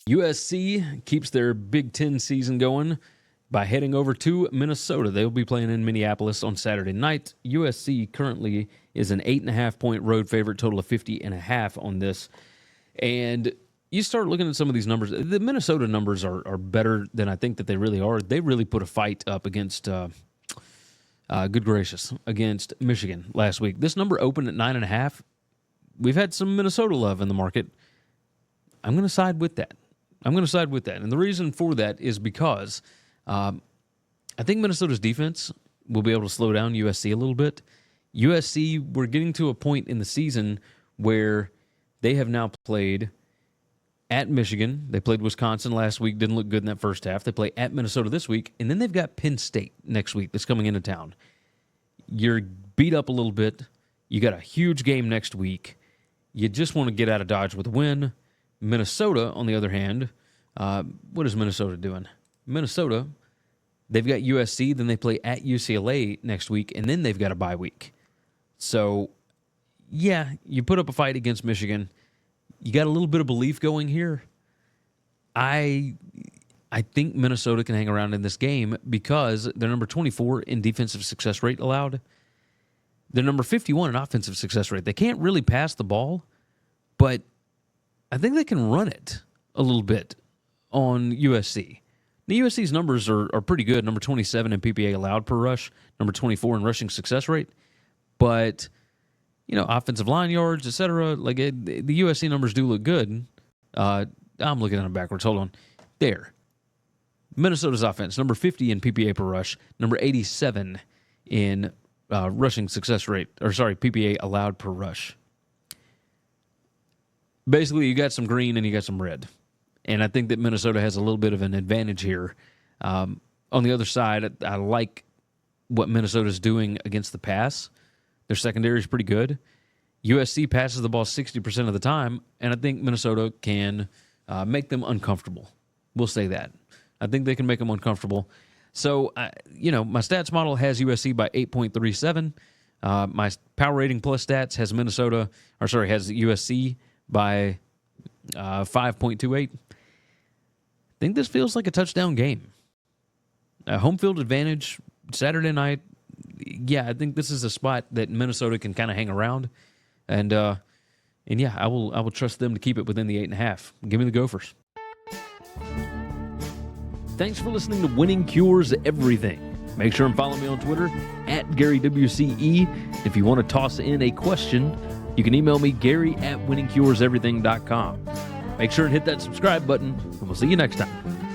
USC keeps their Big Ten season going by heading over to Minnesota. They'll be playing in Minneapolis on Saturday night. USC currently is an 8.5-point road favorite, total of 50.5 on this. And you start looking at some of these numbers. The Minnesota numbers are better than I think that they really are. They really put a fight up against, against Michigan last week. This number opened at 9.5. We've had some Minnesota love in the market. I'm going to side with that. And the reason for that is because I think Minnesota's defense will be able to slow down USC a little bit. USC, we're getting to a point in the season where they have now played at Michigan. They played Wisconsin last week, didn't look good in that first half. They play at Minnesota this week, and then they've got Penn State next week that's coming into town. You're beat up a little bit. You got a huge game next week. You just want to get out of Dodge with a win. Minnesota, on the other hand, what is Minnesota doing? Minnesota, they've got USC, then they play at UCLA next week, and then they've got a bye week. So, yeah, you put up a fight against Michigan. You got a little bit of belief going here. I think Minnesota can hang around in this game because they're number 24 in defensive success rate allowed. They're number 51 in offensive success rate. They can't really pass the ball, but I think they can run it a little bit on USC. The USC's numbers are pretty good. Number 27 in PPA allowed per rush, number 24 in rushing success rate. But, offensive line yards, etc. The USC numbers do look good. I'm looking at them backwards. Hold on. There. Minnesota's offense, number 50 in PPA per rush, number 87 in rushing success rate, PPA allowed per rush. Basically, you got some green and you got some red. And I think that Minnesota has a little bit of an advantage here. On the other side, I like what Minnesota's doing against the pass. Their secondary is pretty good. USC passes the ball 60% of the time, and I think Minnesota can make them uncomfortable. We'll say that. I think they can make them uncomfortable. So, my stats model has USC by 8.37. My power rating plus stats has has USC by 5.28. I think this feels like a touchdown game. Home field advantage, Saturday night. Yeah, I think this is a spot that Minnesota can kind of hang around. And yeah, I will trust them to keep it within the 8.5. Give me the Gophers. Thanks for listening to Winning Cures Everything. Make sure and follow me on Twitter @GaryWCE. If you want to toss in a question, you can email me, Gary@winningcureseverything.com. Make sure and hit that subscribe button, and we'll see you next time.